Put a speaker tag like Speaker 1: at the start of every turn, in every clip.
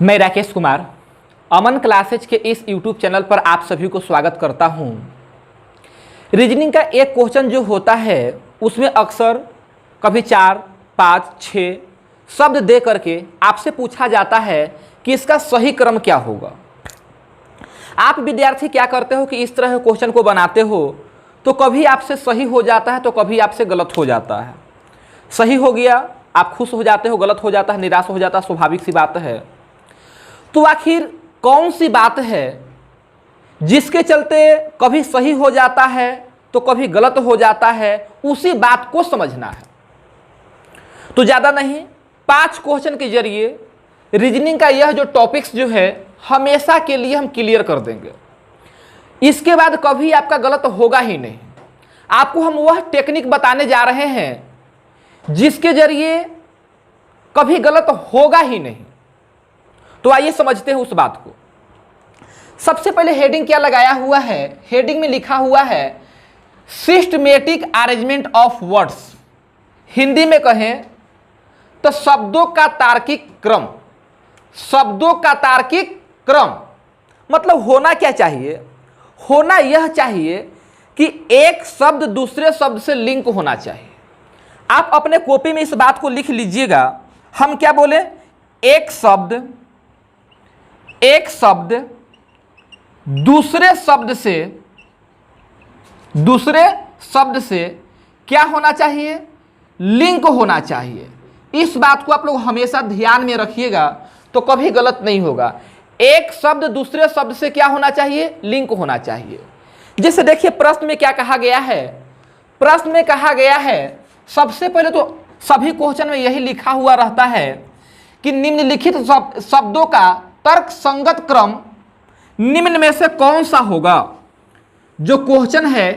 Speaker 1: मैं राकेश कुमार अमन क्लासेज के इस YouTube चैनल पर आप सभी को स्वागत करता हूं। रीजनिंग का एक क्वेश्चन जो होता है उसमें अक्सर कभी 4, 5, 6 शब्द दे करके आपसे पूछा जाता है कि इसका सही क्रम क्या होगा। आप विद्यार्थी क्या करते हो कि इस तरह क्वेश्चन को बनाते हो तो कभी आपसे सही हो जाता है तो कभी आपसे गलत हो जाता है। सही हो गया आप खुश हो जाते हो, गलत हो जाता है निराश हो जाता है, स्वाभाविक सी बात है। तो आखिर कौन सी बात है जिसके चलते कभी सही हो जाता है तो कभी गलत हो जाता है, उसी बात को समझना है। तो ज़्यादा नहीं, 5 क्वेश्चन के जरिए रीजनिंग का यह जो टॉपिक्स जो है हमेशा के लिए हम क्लियर कर देंगे। इसके बाद कभी आपका गलत होगा ही नहीं। आपको हम वह टेक्निक बताने जा रहे हैं जिसके जरिए कभी गलत होगा ही नहीं। तो आइए समझते हैं उस बात को। सबसे पहले हेडिंग क्या लगाया हुआ है? हेडिंग में लिखा हुआ है systematic arrangement of words. Hindi में कहें तो शब्दों का तार्किक क्रम। शब्दों का तार्किक क्रम मतलब होना क्या चाहिए? होना यह चाहिए कि एक शब्द दूसरे शब्द से लिंक होना चाहिए। आप अपने कॉपी में इस बात को लिख लीजिएगा। हम क्या बोले? एक शब्द दूसरे शब्द से क्या होना चाहिए? लिंक होना चाहिए। इस बात को आप लोग हमेशा ध्यान में रखिएगा तो कभी गलत नहीं होगा। एक शब्द दूसरे शब्द से क्या होना चाहिए? लिंक होना चाहिए। जैसे देखिए प्रश्न में क्या कहा गया है? प्रश्न में कहा गया है, सबसे पहले तो सभी क्वेश्चन में यही लिखा हुआ रहता है कि निम्नलिखित शब्दों का तर्क संगत क्रम निम्न में से कौन सा होगा। जो क्वेश्चन है,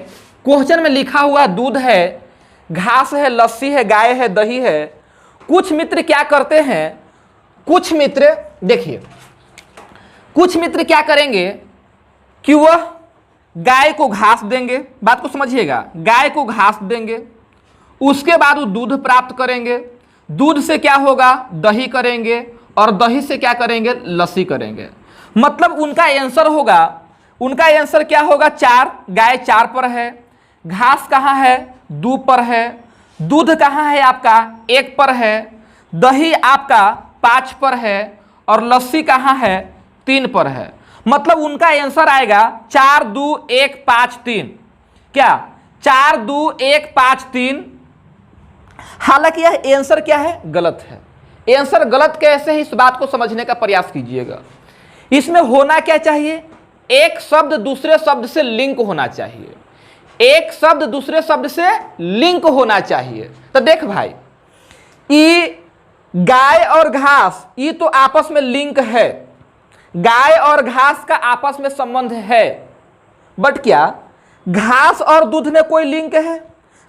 Speaker 1: क्वेश्चन में लिखा हुआ दूध है, घास है, लस्सी है, गाय है, दही है। कुछ मित्र क्या करते हैं? कुछ मित्र देखिए, कुछ मित्र क्या करेंगे कि वह गाय को घास देंगे। बात को समझिएगा, गाय को घास देंगे, उसके बाद वो दूध प्राप्त करेंगे। दूध से क्या होगा? दही करेंगे, और दही से क्या करेंगे? लस्सी करेंगे। मतलब उनका आंसर होगा, उनका आंसर क्या होगा? 4। गाय 4 पर है, घास कहाँ है? 2 पर है, दूध कहाँ है आपका? 1 पर है, दही आपका 5 पर है, और लस्सी कहाँ है? 3 पर है। मतलब उनका आंसर आएगा 4, 2, 1, 5, 3। क्या? 4, 2, 1, 5, 3। हालांकि यह आंसर क्या है? गलत है। आंसर गलत कैसे है इस बात को समझने का प्रयास कीजिएगा। इसमें होना क्या चाहिए? एक शब्द दूसरे शब्द से लिंक होना चाहिए। एक शब्द दूसरे शब्द से लिंक होना चाहिए। तो देख भाई, ये गाय और घास ये तो आपस में लिंक है, गाय और घास का आपस में संबंध है। बट क्या घास और दूध में कोई लिंक है?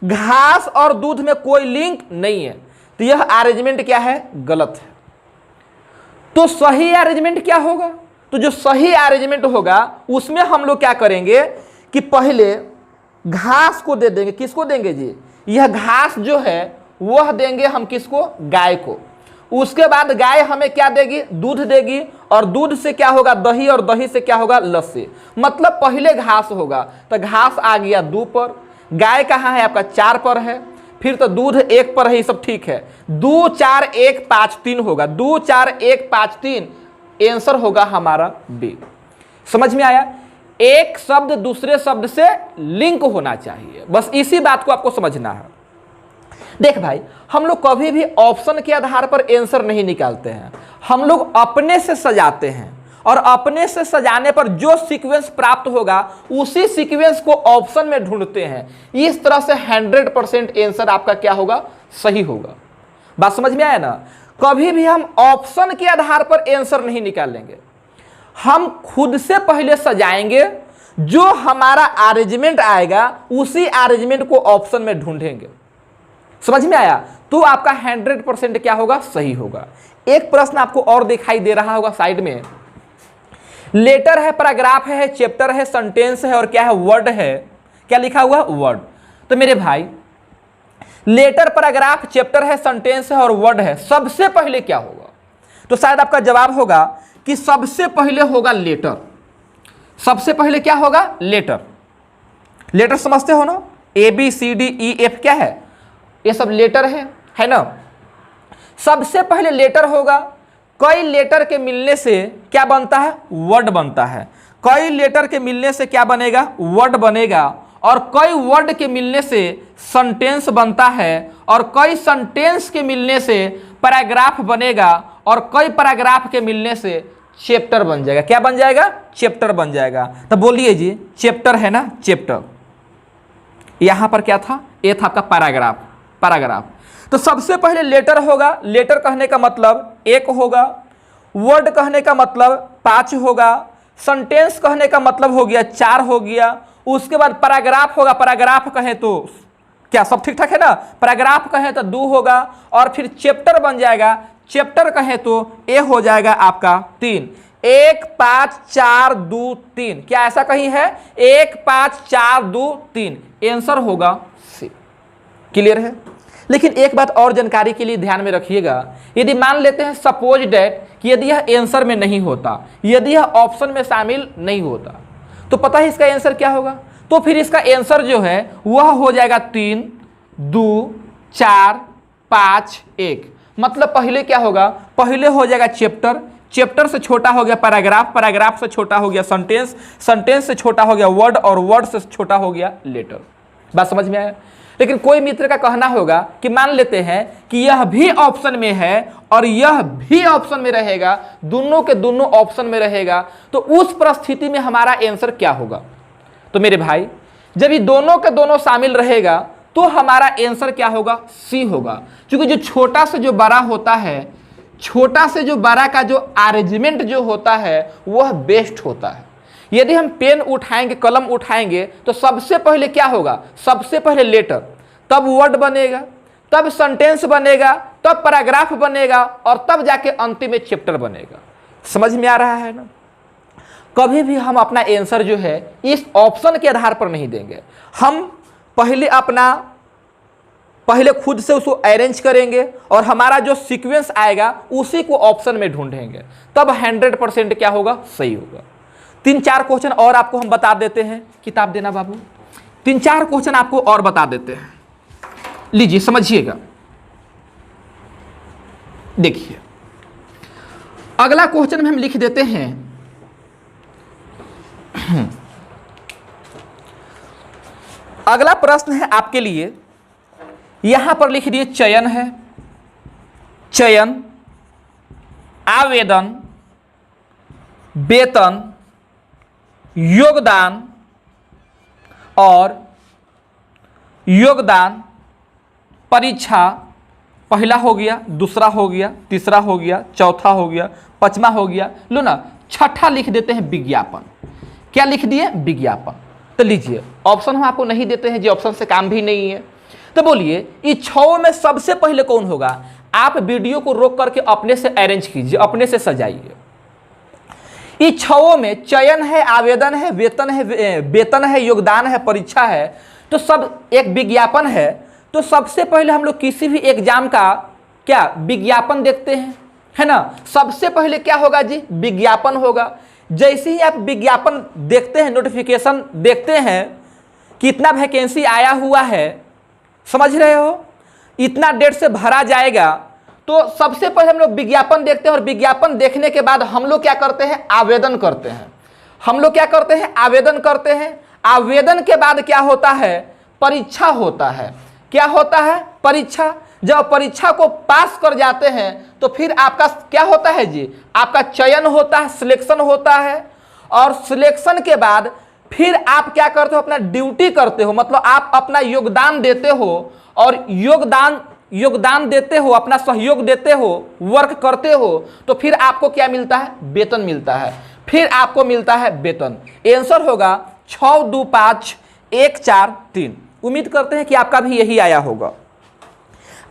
Speaker 1: घास और दूध में कोई लिंक नहीं है। तो यह अरेंजमेंट क्या है? गलत है। तो सही अरेंजमेंट क्या होगा? तो जो सही अरेंजमेंट होगा उसमें हम लोग क्या करेंगे कि पहले घास को दे देंगे। किसको देंगे जी? यह घास जो है वह देंगे हम किसको? गाय को। उसके बाद गाय हमें क्या देगी? दूध देगी, और दूध से क्या होगा? दही, और दही से क्या होगा? लस्सी। मतलब पहले घास होगा तो घास आ गया 2 पर, गाय कहाँ है आपका? 4 पर है, फिर तो दूध 1 पर है। ये सब ठीक है। 2, 4, 1, 5, 3 होगा। 2, 4, 1, 5, 3 आंसर होगा हमारा बी। समझ में आया? एक शब्द दूसरे शब्द से लिंक होना चाहिए। बस इसी बात को आपको समझना है। देख भाई, हम लोग कभी भी ऑप्शन के आधार पर आंसर नहीं निकालते हैं। हम लोग अपने से सजाते हैं, और अपने से सजाने पर जो सीक्वेंस प्राप्त होगा उसी सीक्वेंस को ऑप्शन में ढूंढते हैं। इस तरह से 100% आंसर आपका क्या होगा? सही होगा। बात समझ में आया ना? कभी भी हम ऑप्शन के आधार पर आंसर नहीं निकालेंगे। हम खुद से पहले सजाएंगे, जो हमारा अरेंजमेंट आएगा उसी अरेंजमेंट को ऑप्शन में ढूंढेंगे। समझ में आया? तो आपका 100% क्या होगा? सही होगा। एक प्रश्न आपको और दिखाई दे रहा होगा साइड में। लेटर है, पैराग्राफ है, चैप्टर है, सेंटेंस है, और क्या है? वर्ड है। क्या लिखा हुआ? वर्ड। तो मेरे भाई, लेटर, पैराग्राफ, चैप्टर है, सेंटेंस है और वर्ड है, सबसे पहले क्या होगा? तो शायद आपका जवाब होगा कि सबसे पहले होगा लेटर। सबसे पहले क्या होगा? लेटर। लेटर समझते हो ना, A B C D E F क्या है? ये सब लेटर है ना। सबसे पहले लेटर होगा। कई लेटर के मिलने से क्या बनता है? वर्ड बनता है। कई लेटर के मिलने से क्या बनेगा? वर्ड बनेगा। और कई वर्ड के मिलने से सेंटेंस बनता है। और कई सेंटेंस के मिलने से पैराग्राफ बनेगा। और कई पैराग्राफ के मिलने से चैप्टर बन जाएगा। क्या बन जाएगा? चैप्टर बन जाएगा। तो बोलिए जी, चैप्टर है ना, चैप्टर। यहां पर क्या था? ये था आपका पैराग्राफ। पैराग्राफ। तो सबसे पहले लेटर होगा। लेटर कहने का मतलब एक होगा। वर्ड कहने का मतलब 5 होगा। सेंटेंस कहने का मतलब हो गया 4 हो गया। उसके बाद पैराग्राफ होगा। पैराग्राफ कहे तो क्या सब ठीक ठाक है ना? पैराग्राफ कहे तो 2 होगा। और फिर चैप्टर बन जाएगा। चैप्टर कहे तो ए हो जाएगा आपका 3। 1 5 4 2 3। क्या ऐसा कहीं है? 1 5 4 2 3। आंसर होगा सी। क्लियर है? लेकिन एक बात और जानकारी के लिए ध्यान में रखिएगा। यदि मान लेते हैं सपोज डेट कि यदि यह आंसर में नहीं होता, यदि यह ऑप्शन में शामिल नहीं होता, तो पता है इसका आंसर क्या होगा? तो फिर इसका आंसर जो है वह हो जाएगा 3 2 4 5 1। मतलब पहले क्या होगा? पहले हो जाएगा चैप्टर। चैप्टर से छोटा हो गया पैराग्राफ। पैराग्राफ से छोटा हो गया सेंटेंस। सेंटेंस से छोटा हो गया वर्ड। और वर्ड से छोटा हो गया लेटर। बात समझ में आया? लेकिन कोई मित्र का कहना होगा कि मान लेते हैं कि यह भी ऑप्शन में है और यह भी ऑप्शन में रहेगा, दोनों के दोनों ऑप्शन में रहेगा, तो उस परिस्थिति में हमारा आंसर क्या होगा? तो मेरे भाई, जब ये दोनों के दोनों शामिल रहेगा तो हमारा आंसर क्या होगा? सी होगा। क्योंकि जो छोटा से जो बड़ा होता है, छोटा से जो बड़ा का जो अरेंजमेंट जो होता है वह बेस्ट होता है। यदि हम पेन उठाएंगे, कलम उठाएंगे, तो सबसे पहले क्या होगा? सबसे पहले लेटर, तब वर्ड बनेगा, तब सेंटेंस बनेगा, तब पैराग्राफ बनेगा, और तब जाके अंतिम में चैप्टर बनेगा। समझ में आ रहा है ना? कभी भी हम अपना आंसर जो है इस ऑप्शन के आधार पर नहीं देंगे। हम पहले खुद से उसको अरेंज करेंगे और हमारा जो सीक्वेंस आएगा उसी को ऑप्शन में ढूंढेंगे, तब 100% क्या होगा? सही होगा। 3-4 क्वेश्चन और आपको हम बता देते हैं। किताब देना बाबू। 3-4 क्वेश्चन आपको और बता देते हैं। लीजिए समझिएगा। देखिए, अगला क्वेश्चन में हम लिख देते हैं अगला प्रश्न है आपके लिए, यहां पर लिख दिए चयन है। चयन, आवेदन, वेतन, योगदान और योगदान, परीक्षा। पहला हो गया, दूसरा हो गया, तीसरा हो गया, चौथा हो गया, पांचवा हो गया। लो ना, छठा लिख देते हैं विज्ञापन। क्या लिख दिए? विज्ञापन। तो लीजिए, ऑप्शन हम आपको नहीं देते हैं जी, ऑप्शन से काम भी नहीं है। तो बोलिए, इस 6 में सबसे पहले कौन होगा? आप वीडियो को रोक करके अपने से अरेंज कीजिए, अपने से सजाइए। इस 6 में चयन है, आवेदन है, वेतन है, योगदान है, परीक्षा है, तो सब एक विज्ञापन है। तो सबसे पहले हम लोग किसी भी एग्जाम का क्या विज्ञापन देखते हैं, है ना? सबसे पहले क्या होगा जी? विज्ञापन होगा। जैसे ही आप विज्ञापन देखते हैं, नोटिफिकेशन देखते हैं, कितना वैकेंसी आया हुआ है, समझ रहे हो, इतना डेट से भरा जाएगा, तो सबसे पहले हम लोग विज्ञापन देखते हैं। और विज्ञापन देखने के बाद हम लोग क्या करते हैं? आवेदन करते हैं। हम लोग क्या करते हैं? आवेदन करते हैं। आवेदन के बाद क्या होता है? परीक्षा होता है। क्या होता है? परीक्षा। जब परीक्षा को पास कर जाते हैं तो फिर आपका क्या होता है जी? आपका चयन होता है, सिलेक्शन होता है। और सिलेक्शन के बाद फिर आप क्या करते हो? अपना ड्यूटी करते हो, मतलब आप अपना योगदान देते हो। और योगदान देते हो, अपना सहयोग देते हो, वर्क करते हो, तो फिर आपको क्या मिलता है? वेतन मिलता है। फिर आपको मिलता है वेतन। आंसर होगा 6 2 5 1 4 3। उम्मीद करते हैं कि आपका भी यही आया होगा।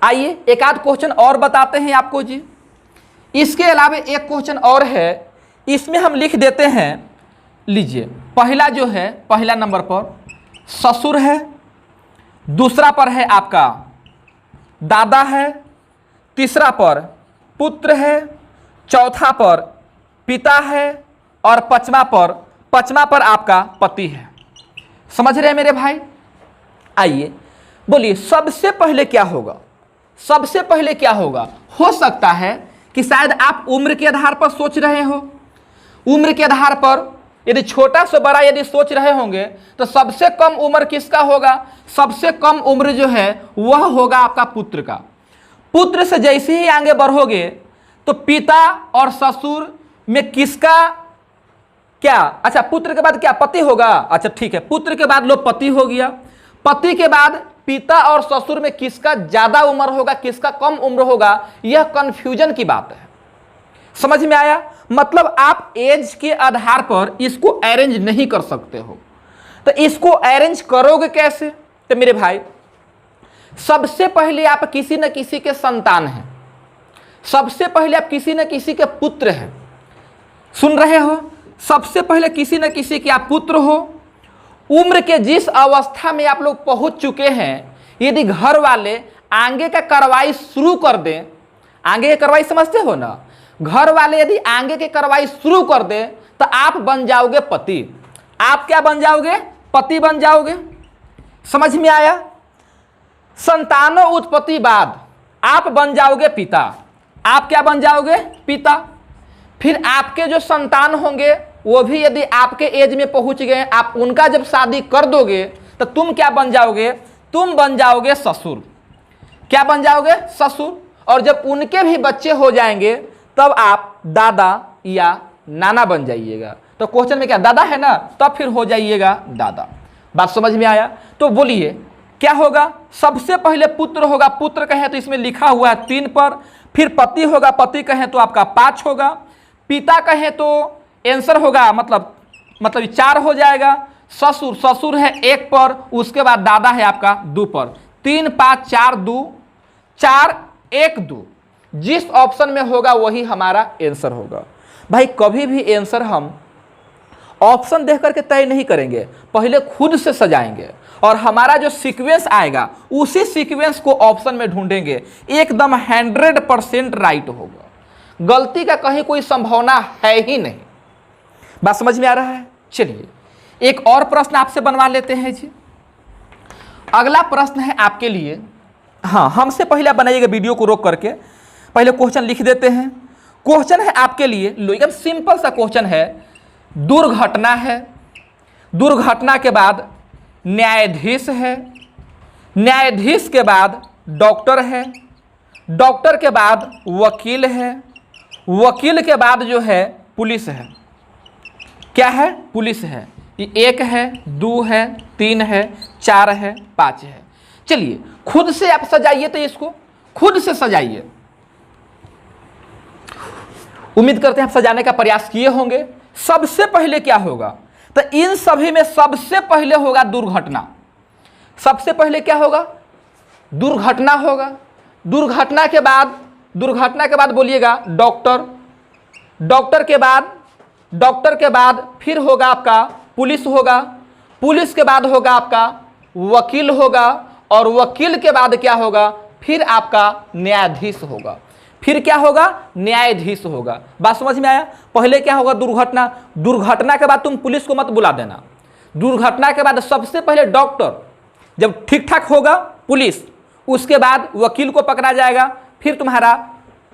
Speaker 1: आइए एक आध क्वेश्चन और बताते हैं आपको जी। इसके अलावा एक क्वेश्चन और है, इसमें हम लिख देते हैं। लीजिए, पहला जो है, पहला नंबर पर ससुर है, दूसरा पर है आपका दादा है, तीसरा पर पुत्र है, चौथा पर पिता है और पांचवा पर आपका पति है। समझ रहे हैं मेरे भाई? आइए बोलिए सबसे पहले क्या होगा? सबसे पहले क्या होगा? हो सकता है कि शायद आप उम्र के आधार पर सोच रहे हो। उम्र के आधार पर यदि छोटा से बड़ा यदि सोच रहे होंगे तो सबसे कम उम्र किसका होगा? सबसे कम उम्र जो है वह होगा आपका पुत्र का। पुत्र से जैसे ही आगे बढ़ोगे तो पिता और ससुर में किसका क्या? अच्छा, पुत्र के बाद क्या? पति होगा। अच्छा ठीक है, पुत्र के बाद लो पति हो गया। पति के बाद पिता और ससुर में किसका ज्यादा उम्र होगा, किसका कम उम्र होगा, यह कंफ्यूजन की बात है। समझ में आया? मतलब आप एज के आधार पर इसको अरेंज नहीं कर सकते हो। तो इसको अरेंज करोगे कैसे? तो मेरे भाई सबसे पहले आप किसी न किसी के संतान हैं। सबसे पहले आप किसी न किसी के पुत्र हैं। सुन रहे हो? सबसे पहले किसी न किसी के आप पुत्र हो। उम्र के जिस अवस्था में आप लोग पहुंच चुके हैं, यदि घर वाले आगे का कार्रवाई शुरू कर दें, आगे की कार्रवाई समझते हो ना, घर वाले यदि आगे की कार्रवाई शुरू कर दें तो आप बन जाओगे पति। आप क्या बन जाओगे? पति बन जाओगे। समझ में आया? संतानों उत्पत्ति बाद आप बन जाओगे पिता। आप क्या बन जाओगे? पिता। फिर आपके जो संतान होंगे वो भी यदि आपके एज में पहुंच गए, आप उनका जब शादी कर दोगे तो तुम क्या बन जाओगे? तुम बन जाओगे ससुर। क्या बन जाओगे? ससुर। और जब उनके भी बच्चे हो जाएंगे तब आप दादा या नाना बन जाइएगा। तो क्वेश्चन में क्या दादा है ना, तब फिर हो जाइएगा दादा। बात समझ में आया? तो बोलिए क्या होगा? सबसे पहले पुत्र होगा। पुत्र कहें तो इसमें लिखा हुआ है 3 पर। फिर पति होगा। पति कहें तो आपका 5 होगा। पिता कहें तो आंसर होगा मतलब 4 हो जाएगा। ससुर है 1 पर। उसके बाद दादा है आपका 2 पर। 3 5 4 2 4 1 2। जिस ऑप्शन में होगा वही हमारा आंसर होगा। भाई कभी भी आंसर हम ऑप्शन देख करके तय नहीं करेंगे, पहले खुद से सजाएंगे और हमारा जो सीक्वेंस आएगा उसी सीक्वेंस को ऑप्शन में ढूंढेंगे। एकदम 100% राइट होगा। गलती का कहीं कोई संभावना है ही नहीं। बात समझ में आ रहा है? चलिए एक और प्रश्न आपसे बनवा लेते हैं जी। अगला प्रश्न है आपके लिए। हाँ, हमसे पहले आप बनाइएगा वीडियो को रोक करके, पहले क्वेश्चन लिख देते हैं। क्वेश्चन है आपके लिए, लो एकदम सिंपल सा क्वेश्चन है। दुर्घटना है, दुर्घटना के बाद न्यायाधीश है, न्यायाधीश के बाद डॉक्टर है, डॉक्टर के बाद वकील है, वकील के बाद जो है पुलिस है। क्या है? पुलिस है। ये 1 है, 2 है, 3 है, 4 है, 5 है। चलिए खुद से आप सजाइए, तो इसको खुद से सजाइए। उम्मीद करते हैं आप सजाने का प्रयास किए होंगे। सबसे पहले क्या होगा? तो इन सभी में सबसे पहले होगा दुर्घटना। सबसे पहले क्या होगा? दुर्घटना होगा। दुर्घटना के बाद बोलिएगा डॉक्टर, डॉक्टर के बाद फिर होगा आपका पुलिस होगा, पुलिस के बाद होगा आपका वकील होगा, और वकील के बाद क्या होगा? फिर आपका न्यायाधीश होगा। फिर क्या होगा? न्यायाधीश होगा। बात समझ में आया? पहले क्या होगा? दुर्घटना। दुर्घटना के बाद तुम पुलिस को मत बुला देना। दुर्घटना के बाद सबसे पहले डॉक्टर, जब ठीक ठाक होगा पुलिस, उसके बाद वकील को पकड़ा जाएगा। फिर तुम्हारा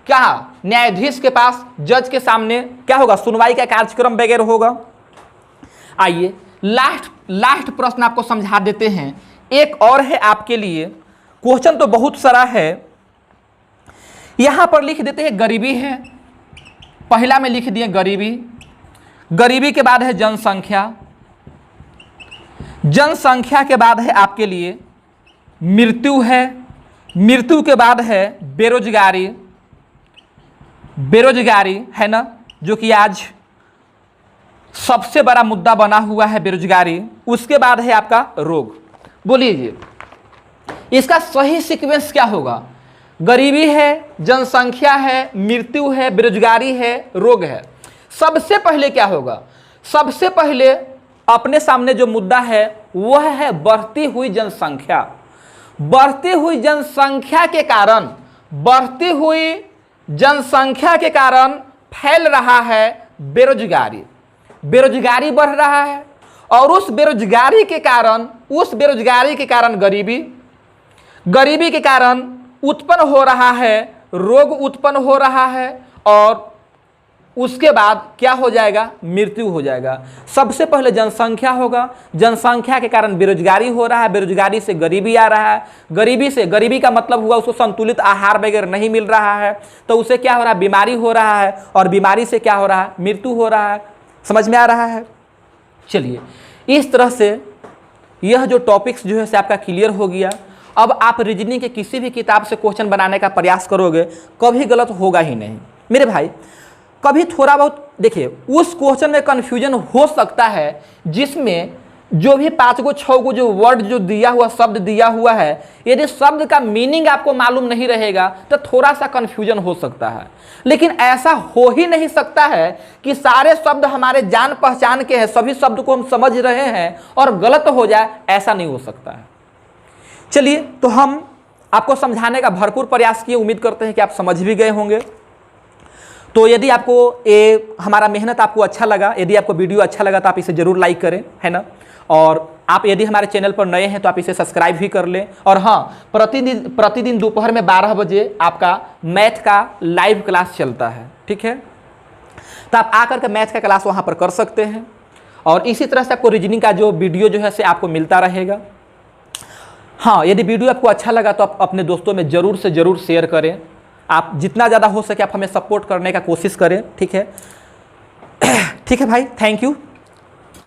Speaker 1: क्या? न्यायाधीश के पास, जज के सामने क्या होगा? सुनवाई का कार्यक्रम वगैरह होगा। आइए लास्ट प्रश्न आपको समझा देते हैं। एक और है आपके लिए। क्वेश्चन तो बहुत सारा है, यहां पर लिख देते हैं गरीबी है। पहला में लिख दिए गरीबी, गरीबी के बाद है जनसंख्या, जनसंख्या के बाद है आपके लिए मृत्यु है, मृत्यु के बाद है बेरोजगारी, बेरोजगारी है ना, जो कि आज सबसे बड़ा मुद्दा बना हुआ है बेरोजगारी। उसके बाद है आपका रोग। बोलिए इसका सही सीक्वेंस क्या होगा? गरीबी है, जनसंख्या है, मृत्यु है, बेरोजगारी है, रोग है। सबसे पहले क्या होगा? सबसे पहले अपने सामने जो मुद्दा है वह है बढ़ती हुई जनसंख्या। बढ़ती हुई जनसंख्या के कारण फैल रहा है बेरोजगारी, बेरोजगारी बढ़ रहा है और उस बेरोजगारी के कारण गरीबी, गरीबी के कारण उत्पन्न हो रहा है रोग, उत्पन्न हो रहा है और उसके बाद क्या हो जाएगा, मृत्यु हो जाएगा। सबसे पहले जनसंख्या होगा, जनसंख्या के कारण बेरोजगारी हो रहा है, बेरोजगारी से गरीबी आ रहा है, गरीबी का मतलब हुआ उसको संतुलित आहार वगैरह नहीं मिल रहा है, तो उसे क्या हो रहा है, बीमारी हो रहा है और बीमारी से क्या हो रहा है, मृत्यु हो रहा है। समझ में आ रहा है? चलिए, इस तरह से यह जो टॉपिक्स जो है से आपका क्लियर हो गया। अब आप रीजनिंग के किसी भी किताब से क्वेश्चन बनाने का प्रयास करोगे, कभी गलत होगा ही नहीं मेरे भाई। कभी थोड़ा बहुत देखिए, उस क्वेश्चन में कंफ्यूजन हो सकता है जिसमें जो भी 5 को 6 को जो वर्ड जो दिया हुआ, शब्द दिया हुआ है, यदि शब्द का मीनिंग आपको मालूम नहीं रहेगा तो थोड़ा सा कंफ्यूजन हो सकता है। लेकिन ऐसा हो ही नहीं सकता है कि सारे शब्द हमारे जान पहचान के हैं, सभी शब्द को हम समझ रहे हैं और गलत हो जाए, ऐसा नहीं हो सकता है। चलिए, तो हम आपको समझाने का भरपूर प्रयास किए, उम्मीद करते हैं कि आप समझ भी गए होंगे। तो यदि आपको ये हमारा मेहनत आपको अच्छा लगा, यदि आपको वीडियो अच्छा लगा तो आप इसे जरूर लाइक करें, है ना। और आप यदि हमारे चैनल पर नए हैं तो आप इसे सब्सक्राइब भी कर लें। और हाँ, प्रतिदिन दोपहर में 12 बजे आपका मैथ का लाइव क्लास चलता है, ठीक है। तो आप आकर के मैथ का क्लास वहाँ पर कर सकते हैं और इसी तरह से आपको रीजनिंग का जो वीडियो जो है से आपको मिलता रहेगा। हाँ, यदि वीडियो आपको अच्छा लगा तो आप अपने दोस्तों में ज़रूर से ज़रूर शेयर करें। आप जितना ज़्यादा हो सके आप हमें सपोर्ट करने का कोशिश करें, ठीक है। ठीक है भाई, थैंक यू।